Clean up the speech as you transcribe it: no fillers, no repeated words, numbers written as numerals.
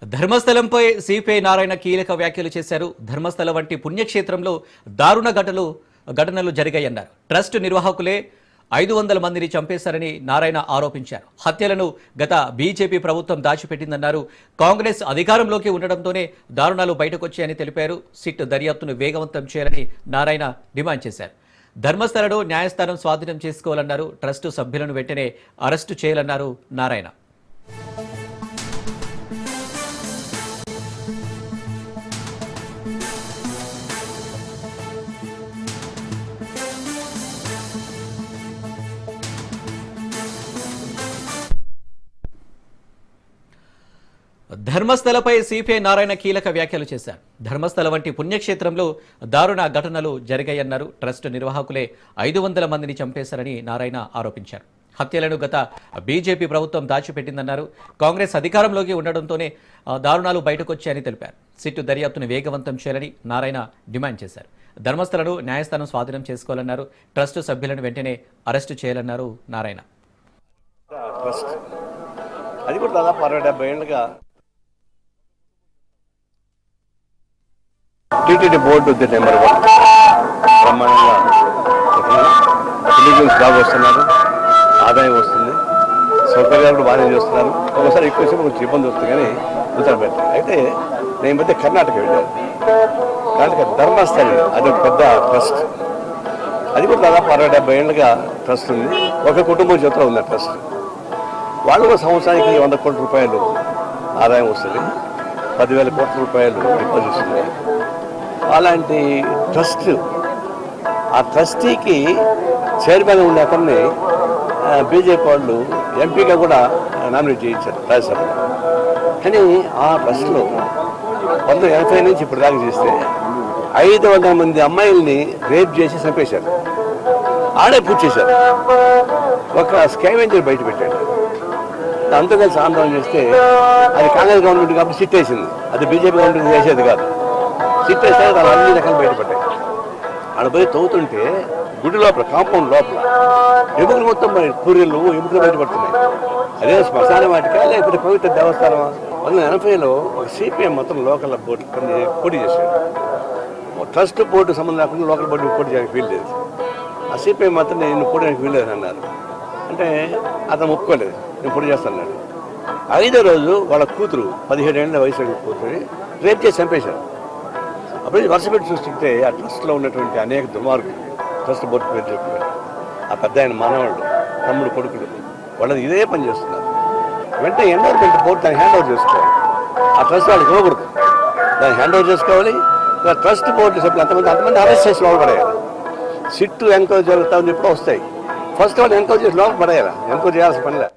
ధర్మస్థలంపై CPI Narayana కీలక వ్యాఖ్యలు చేశారు. ధర్మస్థలం వంటి పుణ్యక్షేత్రంలో దారుణ ఘటనలు జరిగాయన్నారు. ట్రస్ట్ నిర్వాహకులే 500 మందిని చంపేశారని నారాయణ ఆరోపించారు. హత్యలను గత బీజేపీ ప్రభుత్వం దాచిపెట్టిందన్నారు. కాంగ్రెస్ అధికారంలోకి ఉండడంతోనే దారుణాలు బయటకొచ్చాయని తెలిపారు. సిట్ దర్యాప్తును వేగవంతం చేయాలని నారాయణ డిమాండ్ చేశారు. ధర్మస్థలను న్యాయస్థానం స్వాధీనం చేసుకోవాలన్నారు. ట్రస్టు సభ్యులను వెంటనే అరెస్టు చేయాలన్నారు నారాయణ. ధర్మస్థలపై సిపిఐ నారాయణ కీలక వ్యాఖ్యలు చేశారు. ధర్మస్థల వంటి పుణ్యక్షేత్రంలో దారుణ ఘటనలు జరిగాయన్నారు. ట్రస్ట్ నిర్వాహకులే 500 మందిని చంపేశారని నారాయణ ఆరోపించారు. హత్యలను గత బీజేపీ ప్రభుత్వం దాచిపెట్టిందన్నారు. కాంగ్రెస్ అధికారంలోకి ఉండడంతోనే దారుణాలు బయటకొచ్చాయని తెలిపారు. సిట్టు దర్యాప్తును వేగవంతం చేయాలని నారాయణ డిమాండ్ చేశారు. ధర్మస్థలను న్యాయస్థానం స్వాధీనం చేసుకోవాలన్నారు. ట్రస్ట్ సభ్యులను వెంటనే అరెస్టు చేయాలన్నారు నారాయణ. అది కూడా దాదాపు 60-70 ఏళ్ళుగా టీటీడీ బోర్డు నెంబర్ 1 బ్రహ్మాండంగా ఇంటెలిజెన్స్ బాగా వస్తున్నారు, ఆదాయం వస్తుంది, సౌకర్యాలు కూడా బాగానే చేస్తున్నారు. ఒకసారి ఎక్కువ కొంచెం ఇబ్బంది వస్తుంది కానీ ఉత్తరం పెట్టారు. అయితే నేను మధ్య కర్ణాటక వెళ్ళాను. కర్ణాటక ధర్మస్థలి అది ఒక పెద్ద ట్రస్ట్. అది కూడా దాదాపు 60-70 ఏళ్ళుగా ట్రస్ట్ ఉంది. ఒక కుటుంబం చేతిలో ఉంది ఆ ట్రస్ట్. వాళ్ళు కూడా సంవత్సరానికి 100 కోట్ల రూపాయలు ఆదాయం వస్తుంది, 10,000 కోట్ల రూపాయలు డిపాజిట్స్ ఉన్నాయి. అలాంటి ట్రస్ట్, ఆ ట్రస్టీకి చైర్మన్ ఉన్న అతన్ని బీజేపీ వాళ్ళు ఎంపీగా కూడా నామినేట్ చేయించారు రాజ్యసభలో. కానీ ఆ ట్రస్ట్లో 1980 నుంచి ఇప్పుడు దాకా చేస్తే 500 మంది అమ్మాయిల్ని రేప్ చేసి చంపేశారు. ఆడే పూర్తి చేశారు. ఒక స్కావెంజర్ బయట పెట్టాడు. అంతా కలిసి ఆందోళన చేస్తే అది కాంగ్రెస్ గవర్నమెంట్ కాబట్టి సిట్ వేసింది. అది బీజేపీ గవర్నమెంట్ చేసేది కాదు. సిట్ వేస్తే దాని అన్ని రకాలు బయటపడ్డాయి. ఆడ పోయి తవ్వుతుంటే గుడి లోపల, కాంపౌండ్ లోపల ఎముకలు మొత్తం పూరీలు ఎముకలు బయటపడుతున్నాయి. అదే శ్మశాన వాటిక లేకపోతే పవిత్ర దేవస్థానం. 1980లో ఒక సిపిఎం మొత్తం లోకల్ బోర్డు పోటీ చేశాడు. ట్రస్ట్ బోర్డు సంబంధం లేకుండా లోకల్ బోర్డు పోటీ చేయడానికి వీల్లేదు. ఆ సిపిఎం మాత్రం నేను పోటీ చేయడానికి వీల్లేదు అన్నారు. అంటే అతను ఒప్పుకోలేదు, నేను పోటీ చేస్తాను. 5వ రోజు వాళ్ళ కూతురు 17 ఏళ్ళ వయసు కూతురు రేప్ చేసి చంపేశారు. అప్పుడు వరుస పెట్టి చూస్తుంటే ఆ ట్రస్ట్లో ఉన్నటువంటి అనేక దుర్మార్గులు, ట్రస్ట్ బోర్డు పేరు చెప్పారు, ఆ పెద్ద ఆయన మనవాళ్ళు, తమ్ముడు, కొడుకులు, వాళ్ళది ఇదే పని చేస్తున్నారు. వెంటనే ఎండోర్మెంట్ బోర్డు దాన్ని హ్యాండ్ ఓవర్ చేసుకోవాలి. ఆ ట్రస్ట్ వాళ్ళకి ఇవ్వకూడదు, దాన్ని హ్యాండ్ ఓవర్ చేసుకోవాలి. ట్రస్ట్ బోర్డు సభ్యులు అంతమంది అరెస్ట్ చేసి లోపల పడేయాలి. సిట్టు ఎంక్వైరీ జరుగుతా ఉంది, ఎప్పుడో వస్తాయి. ఫస్ట్ వాళ్ళు ఎంక్వైరీ చేసి లోపల పడేయాలి. ఎంక్వైరీ చేయాల్సిన పనిలే.